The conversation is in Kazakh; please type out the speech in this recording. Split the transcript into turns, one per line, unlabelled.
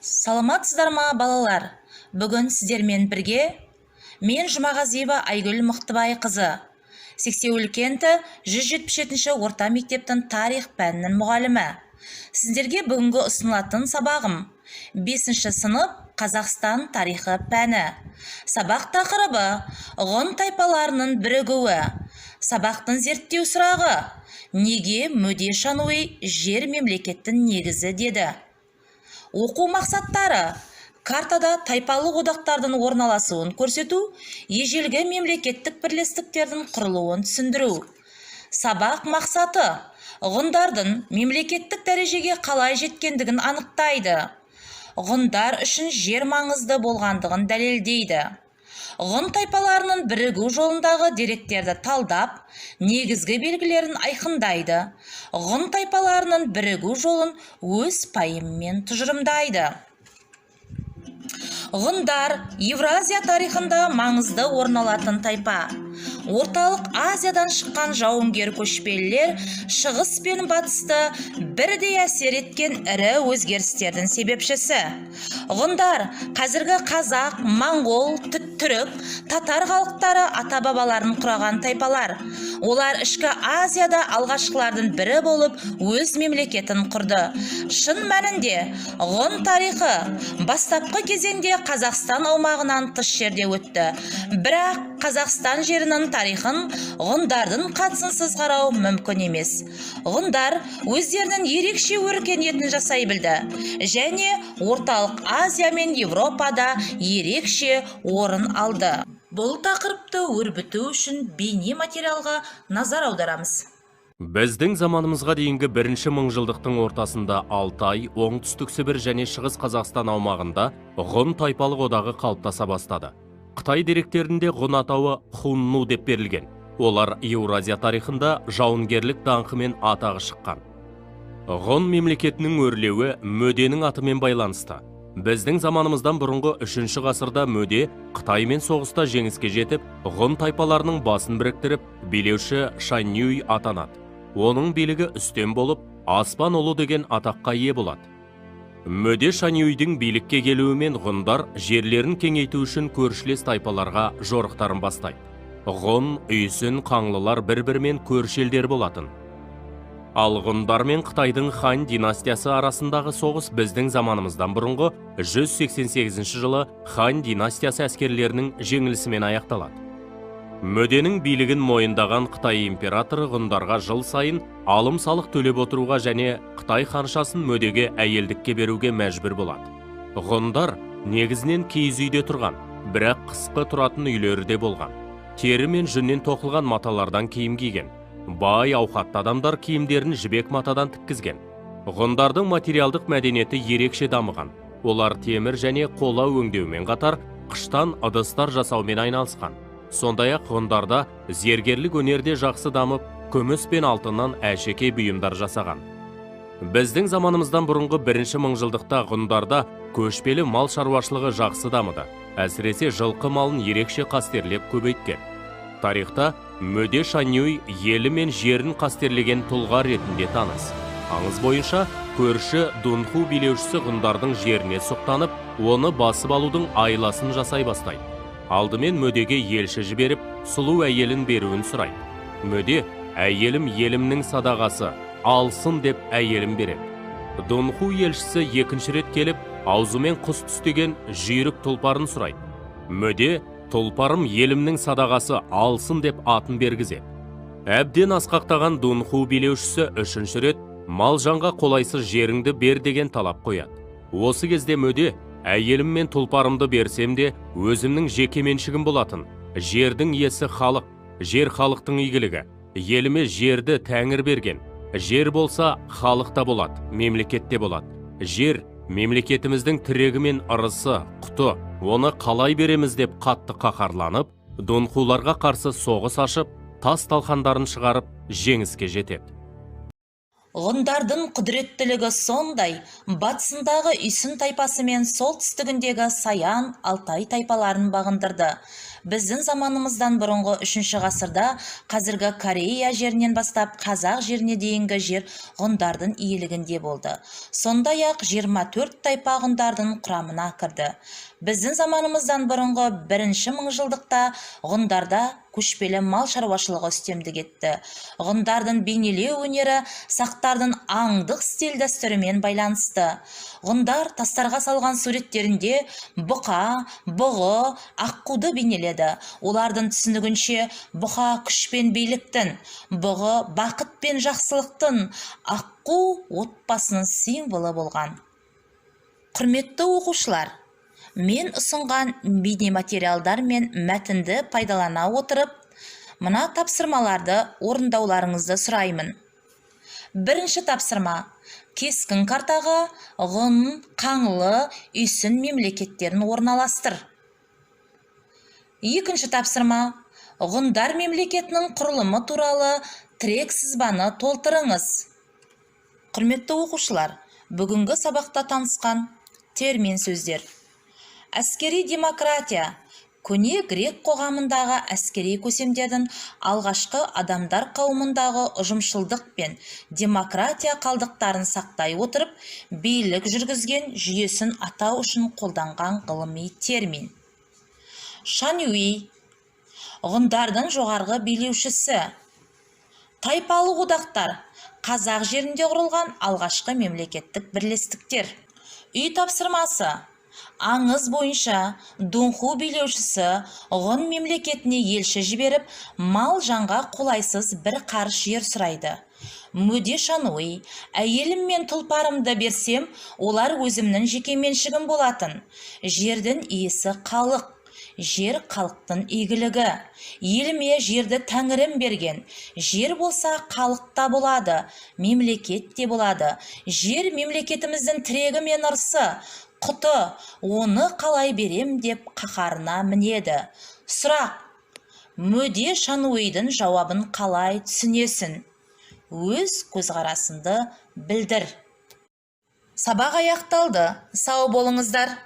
Саламатсыздар ма, балалар? Бүгін сіздермен бірге мен Жұмағазиева Айгүл Мықтыбай қызы, Сексеуіл кенті 177-ші орта мектептің тарих пәнінің мұғалімі. Сіздерге бүгінгі ұсынылатын сабағым 5-ші сынып Қазақстан тарихы пәні. Сабақ тақырыбы ғұн тайпаларының бірігуі. Сабақтың зерттеу сұрағы: неге Мөде Шануи жер мемлекеттің негізі деді? Оқу мақсаттары: картада тайпалық одақтардың орналасуын көрсету, ежелгі мемлекеттік бірлестіктердің құрылуын түсіндіру. Сабақ мақсаты: ғұндардың мемлекеттік дәрежеге қалай жеткендігін анықтайды. Ғұндар үшін жер маңызды болғандығын дәлелдейді. Ғұн тайпаларының бірігу жолындағы деректерді талдап, негізгі белгілерін айқындайды. Ғұн тайпаларының бірігу жолын өз пайымымен тұжырымдайды. Ғұндар Евразия тарихында маңызды орын алатын тайпа. Орталық Азиядан шыққан жауынгер көшпелілер шығыс пен батысты бірдей әсер еткен ірі өзгерістердің себепшісі. Ғұндар қазіргі қазақ, моңғол, түрік, татар халықтары ата-бабаларын құраған тайпалар. Олар ішкі Азияда алғашқылардың бірі болып, өз мемлекетін құрды. Шын мәнінде ғұн тарихы бастапқы кезеңде Қазақстан аумағынан тыс жерде өтті. Бірақ Қазақстан жерінің тарихын ғұндардың қатысынсыз қарау мүмкін емес. Ғұндар өздерінің ерекше өркениетін жасай білді және орталық Азия мен Европада ерекше орын алды. Бұл тақырыпты өрбіту үшін бейне материалға назар аударамыз.
Біздің заманымызға дейінгі бірінші мыңжылдықтың ортасында Алтай, Оңтүстік Сібір және Шығыс Қазақстан аумағында ғұн тайпалық одағы қалыптаса бастады. Қытай деректерінде ғұн атауы Хунну деп берілген. Олар Еуразия тарихында жауынгерлік даңқымен атағы шыққан. Ғұн мемлекетінің өрлеуі Мөденің атымен байланысты. Біздің заманымыздан бұрынғы 3-ші ғасырда Мөде Қытаймен соғыста жеңіске жетіп, ғұн тайпаларының басын біріктіріп, билеуші Шаньюй атанады. Оның билігі үстем болып, аспан ұлы деген атаққа ие болады. Мөде Шаньюйдің билікке келуімен ғұндар жерлерін кеңейту үшін көршілес тайпаларға жорықтарын бастайды. Ғұн, Үйсін, Қаңлылар бір-бірімен көрші елдер болатын. Ал ғұндар мен Қытайдың Хан династиясы арасындағы соғыс біздің заманымыздан бұрынғы 188 жылы Хан династиясы әскерлерінің жеңілісімен аяқталады. Мөденің билігін мойындаған Қытай императоры ғұндарға жыл сайын алым салық төлеп отыруға және Қытай ханшасын Мөдеге әйелдікке беруге мәжбүр болады. Ғұндар негізінен киіз үйде тұрған, бірақ қысқы тұратын үйлері де болған. Тері мен жүннен тоқылған маталардан киім киген. Бай ауқатты адамдар киімдерін жібек матадан тіккізген. Ғұндардың материалдық мәдениеті ерекше дамыған. Олар темір және қола өңдеумен қатар қыштан ыдыстар жасаумен айналысқан. Сондай-ақ ғұндарда зергерлік өнерде жақсы дамып, күміс пен алтыннан әшекей бұйымдар жасаған. Біздің заманымыздан бұрынғы 1-ші мыңжылдықта ғұндарда көшпелі мал шаруашылығы жақсы дамыды. Әсіресе жылқы малын ерекше қастерлеп көбейткен. Тарихта Мөде Шаньюй елі мен жерін қастерлеген тұлға ретінде таныс. Аңыз бойынша, көрші Дунху билеушісі ғұндардың жеріне сұқтанып, оны басып алудың айласын жасай бастайды. Алдымен Мөдеге елші жіберіп, сұлу әйелін беруін сұрайды. Мөде, әйелім елімнің садағасы, алсын деп әйелін береді. Дунху елшісі екінші рет келіп, аузымен құс түстеген жүйрік тұлпарын сұрайды. Мөде, тұлпарым елімнің садағасы алсын деп атын бергізеді. Әбден асқақтаған Дунху билеушісі 3-ші рет мал жанға қолайсыз жеріңді бер деген талап қояды. Осы кезде Мөде, әйелім мен тұлпарымды берсем де өзімнің жеке меншігім болатын. Жердің иесі халық, жер халықтың игілігі. Еліме жерді Тәңір берген. Жер болса халықта болады, мемлекетте болады. Жер мемлекетіміздің тірегі мен ырысы, құты. Оны қалай береміз деп қатты қаһарланып, Дунхуларға қарсы соғыс ашып, тас талқандарын шығарып, жеңіске жетеді.
Ғұндардың құдіреттілігі сондай, батысындағы Үйсін тайпасы мен солтүстігіндегі Саян, Алтай тайпаларын бағындырды. Біздің заманымыздан бұрынғы 3 ғасырда қазіргі Корея жерінен бастап қазақ жеріне дейінгі жер ғұндардың иелігінде болды. Сондай-ақ 24 тайпа ғұндардың құрамына кірді. Біздің заманымыздан бұрынғы 1-ші мыңжылдықта ғұндарда көшпелі мал шаруашылығы үстемдік етті. Ғұндардың бейнелеу өнері сақтардың аңдық стиль дәстүрімен байланысты. Ғұндар тастарға салған суреттерінде бұқа, бұғы, аққуды бейнеледі. Олардың түсінігінше бұқа күш пен биліктің, бұғы бақыт пен жақсылықтың, аққу отбасының символы болған. Құрметті оқушылар, мен ұсынған бейнематериалдар мен мәтінді пайдалана отырып, мына тапсырмаларды орындауларыңызды сұраймын. 1-ші тапсырма. Кескін картаға ғұн, қаңлы, үйсін мемлекеттерін орналастыр. 2-ші тапсырма. Ғұндар мемлекетінің құрылымы туралы тірек сызбаны толтырыңыз. Құрметті оқушылар, бүгінгі сабақта танысқан термин сөздер. Әскери демократия. Көне грек қоғамындағы әскери көсемдердің алғашқы адамдар қауымындағы ұжымшылдық пен демократия қалдықтарын сақтай отырып, билік жүргізген жүйесін атау үшін қолданған ғылыми термин. Шанюи. Ғұндардың жоғарғы билеушісі. Тайпалық одақтар. Қазақ жерінде құрылған алғашқы мемлекеттік бірлестіктер. Үй тапсырмасы. Аңыз бойынша Дунху билеушісі ғұн мемлекетіне елші жіберіп, мал жанға қолайсыз бір қарыш жер сұрайды. Мөде Шануи. Әйелім мен тұлпарымды берсем, олар өзімнің жекеменшігім болатын. Жердің иесі халық. Жер халықтың игілігі. Еліме жерді Тәңірім берген. Жер болса халықта болады, мемлекет те болады. Жер мемлекетіміздің тірегі мен ырысы. Құты, оны қалай берем деп қаһарына мінеді. Сұрақ. Мөде Шануидің жауабын қалай түсінесің? Өз көзқарасыңды білдір. Сабақ аяқталды. Сау болыңыздар.